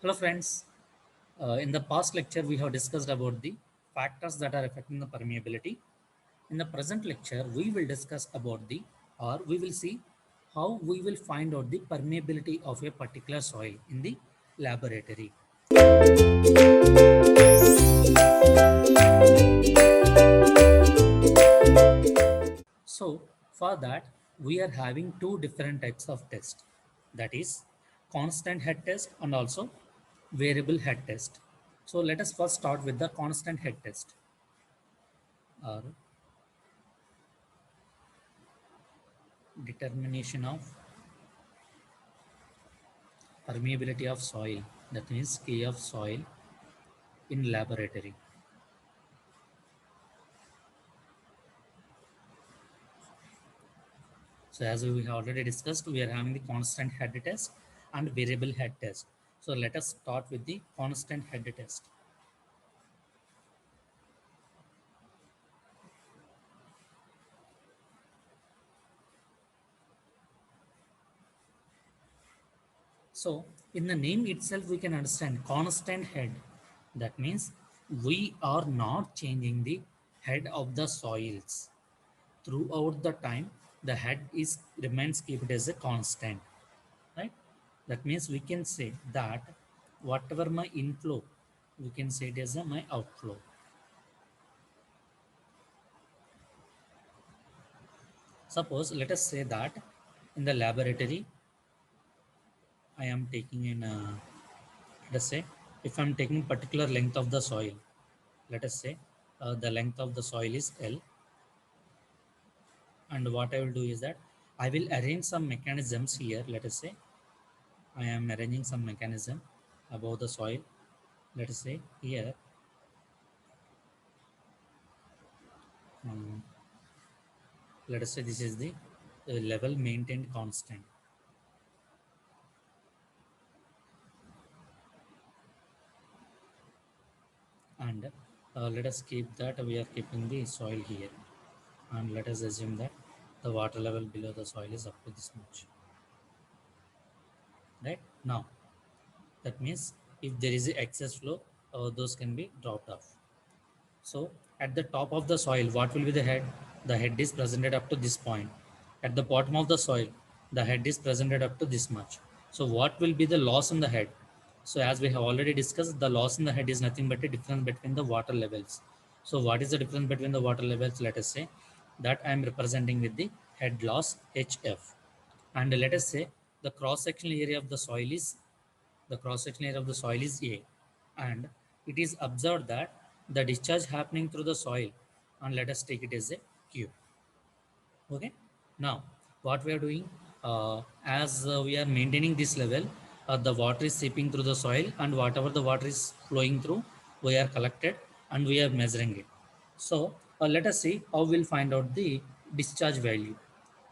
Hello friends, in the past lecture we have discussed about the factors that are affecting the permeability. In the present lecture we will discuss about we will see how we will find out the permeability of a particular soil in the laboratory. So for that we are having two different types of test, that is constant head test and also variable head test. So let us first start with the constant head test or determination of permeability of soil, that means K of soil in laboratory. So as we have already discussed, we are having the constant head test and variable head test. So let us start with the constant head test. So in the name itself, we can understand constant head. That means we are not changing the head of the soils. Throughout the time, the head is remains kept as a constant, right? That means we can say that whatever my inflow, we can say it as my outflow. Suppose let us say that in the laboratory I am taking in let us say if I'm taking particular length of the soil, let us say the length of the soil is L, and what I will do is that I will arrange some mechanisms here. Let us say I am arranging some mechanism above the soil. Let us say here um, let us say this is the level maintained constant, and let us keep that we are keeping the soil here, and let us assume that the water level below the soil is up to this much. Right now, that means if there is excess flow, those can be dropped off. So at the top of the soil, what will be the head? The head is presented up to this point. At the bottom of the soil, the head is presented up to this much. So what will be the loss in the head? So as we have already discussed, the loss in the head is nothing but a difference between the water levels. So what is the difference between the water levels? Let us say that I am representing with the head loss HF. And let us say the cross sectional area of the soil is A, and it is observed that the discharge happening through the soil, and let us take it as a Q. Okay. Now, what we are doing, as we are maintaining this level, the water is seeping through the soil, and whatever the water is flowing through, we are collected and we are measuring it. So, let us see how we'll find out the discharge value.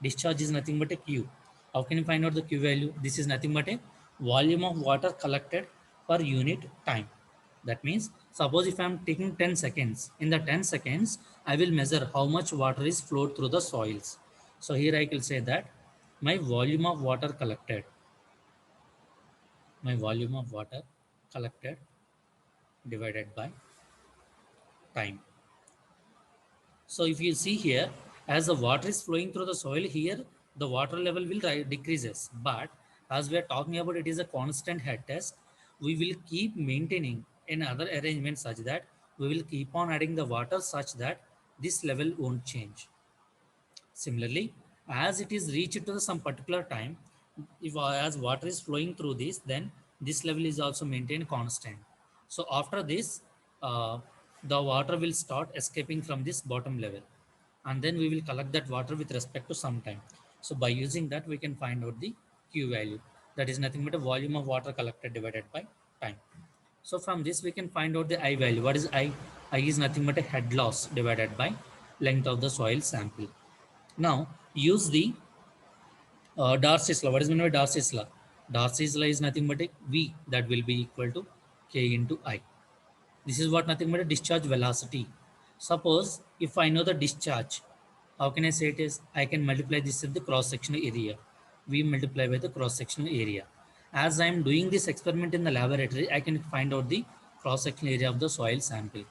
Discharge is nothing but a Q. How can you find out the Q value? This is nothing but a volume of water collected per unit time. That means, suppose if I am taking 10 seconds, in the 10 seconds, I will measure how much water is flowed through the soils. So here I will say that my volume of water collected, my volume of water collected divided by time. So if you see here, as the water is flowing through the soil here, the water level will decreases. But as we are talking about, it is a constant head test. We will keep maintaining another arrangement such that we will keep on adding the water such that this level won't change. Similarly, as it is reached to some particular time, if as water is flowing through this, then this level is also maintained constant. So after this, the water will start escaping from this bottom level, and then we will collect that water with respect to some time. So by using that, we can find out the Q value. That is nothing but a volume of water collected divided by time. So from this, we can find out the I value. What is I? I is nothing but a head loss divided by length of the soil sample. Now use the Darcy's law. What is meant by Darcy's law? Darcy's law is nothing but a V that will be equal to K into I. This is what nothing but a discharge velocity. Suppose if I know the discharge, how can I say it is? I can multiply this with the cross sectional area. V multiply by the cross sectional area. As I am doing this experiment in the laboratory, I can find out the cross-sectional area of the soil sample.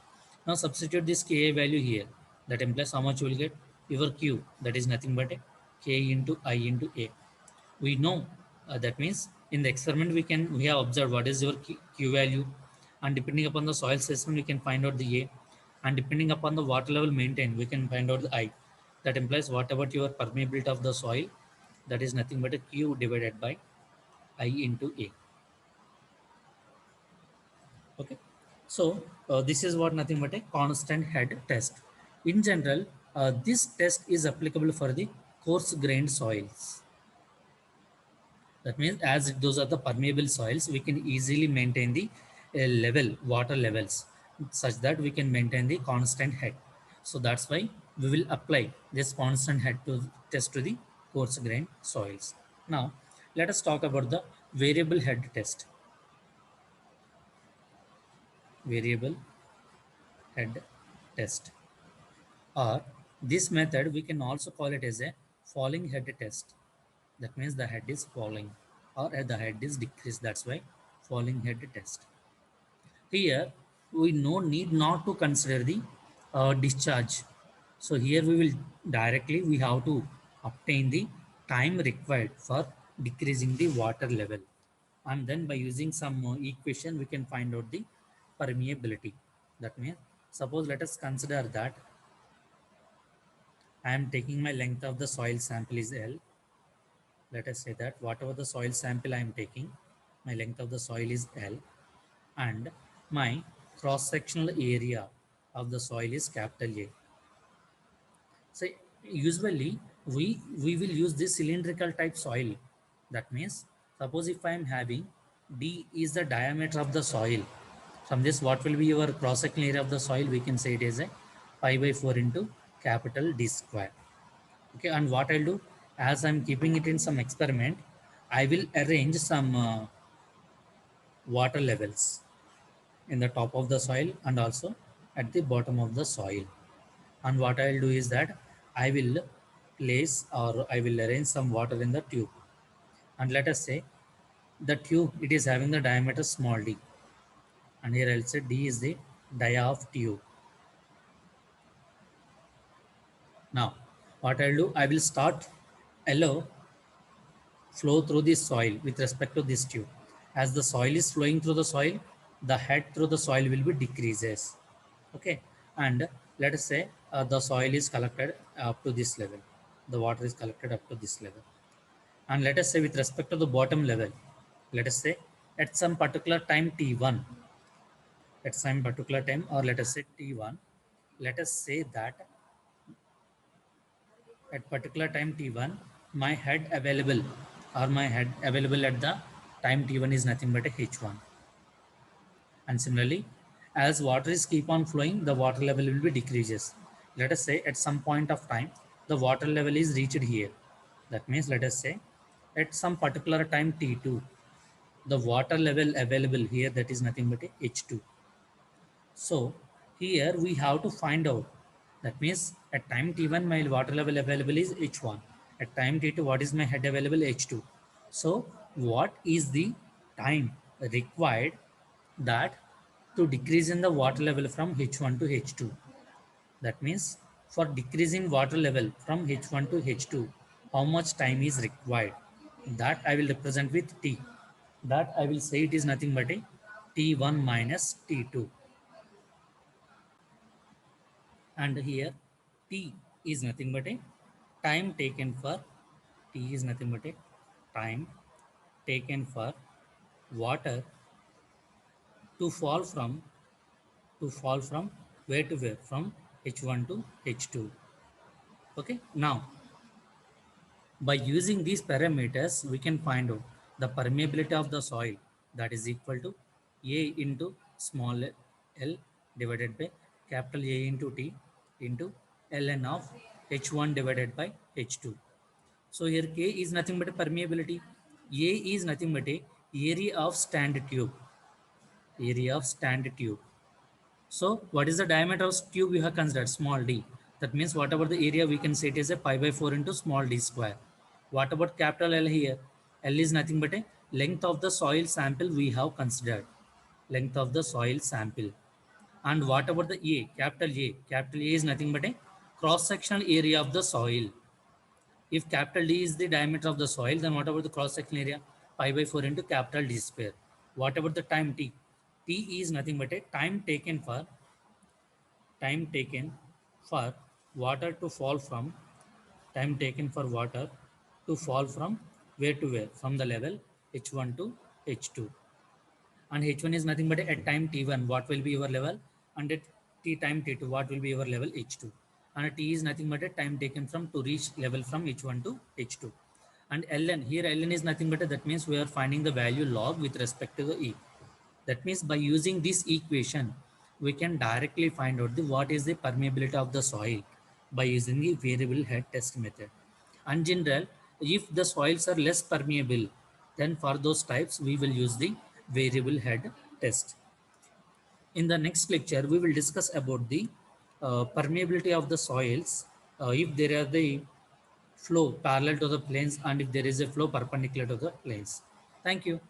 Now substitute this Ka value here. That implies how much you will get? Your Q, that is nothing but a K into I into A. We know that means in the experiment we have observed what is your Q value, and depending upon the soil system we can find out the A, and depending upon the water level maintained we can find out the I. That implies what about your permeability of the soil, that is nothing but a Q divided by I into A. Okay, so this is what nothing but a constant head test. In general, this test is applicable for the coarse grained soils. That means as those are the permeable soils, we can easily maintain the water levels such that we can maintain the constant head. So that's why we will apply this constant head to test to the coarse grained soils. Now let us talk about the variable head test. Variable head test, or this method we can also call it as a falling head test. That means the head is falling or the head is decreased. That's why falling head test. Here we no need not to consider the discharge. So here we have to obtain the time required for decreasing the water level, and then by using some equation we can find out the permeability. That means suppose let us consider that I am taking my length of the soil sample is L. Let us say that whatever the soil sample I am taking, my length of the soil is L, and my cross-sectional area of the soil is capital A. So usually we will use this cylindrical type soil. That means suppose if I am having D is the diameter of the soil. From this, what will be your cross-sectional area of the soil? We can say it is a pi by 4 into capital D square. Okay, and what I'll do, as I'm keeping it in some experiment, I will arrange some water levels in the top of the soil and also at the bottom of the soil. And what I'll do is that I will place or I will arrange some water in the tube. And let us say the tube, it is having the diameter small d. And here I'll say D is the dia of tube. Now, what I'll do, I will start allow flow through the soil with respect to this tube. As the soil is flowing through the soil, the head through the soil will be decreases. Okay, and let us say the soil is collected up to this level. The water is collected up to this level. And let us say with respect to the bottom level, let us say at some particular time T1, at some particular time, or let us say T1, let us say that at particular time T1, my head available at the time T1 is nothing but a H1. And similarly, as water is keep on flowing, the water level will be decreases. Let us say at some point of time, the water level is reached here. That means let us say at some particular time T2, the water level available here, that is nothing but a H2. So here we have to find out. That means at time T1 my water level available is H1. At time T2 what is my head available? H2. So what is the time required that to decrease in the water level from H1 to H2? That means for decreasing water level from H1 to H2, how much time is required? That I will represent with T. That I will say it is nothing but a T1 minus T2. And here T is nothing but a time taken for T is nothing but a time taken for water to fall from where to where, from H1 to H2. Okay, now by using these parameters we can find out the permeability of the soil, that is equal to A into small l divided by capital A into T into ln of H1 divided by H2. So here K is nothing but a permeability. A is nothing but a area of stand tube. Area of stand tube. So what is the diameter of tube we have considered? Small d. That means whatever the area we can say it is a pi by 4 into small d square. What about capital L here? L is nothing but a Length of the soil sample we have considered. Length of the soil sample. And what about the A? Capital A. Capital A is nothing but a cross-sectional area of the soil. If capital D is the diameter of the soil, then what about the cross-sectional area? Pi by 4 into capital D square. What about the time T? T is nothing but a time taken for water to fall from time taken for water to fall from where to where, from the level h1 to h2. And h1 is nothing but at time t1 what will be your level, and at t time t2 what will be your level h2. And t is nothing but a time taken from to reach level from h1 to h2. And ln, here ln is nothing but that means we are finding the value log with respect to the e. That means by using this equation, we can directly find out the what is the permeability of the soil by using the variable head test method. And general, if the soils are less permeable, then for those types we will use the variable head test. In the next lecture, we will discuss about the permeability of the soils if there are the flow parallel to the planes and if there is a flow perpendicular to the planes. Thank you.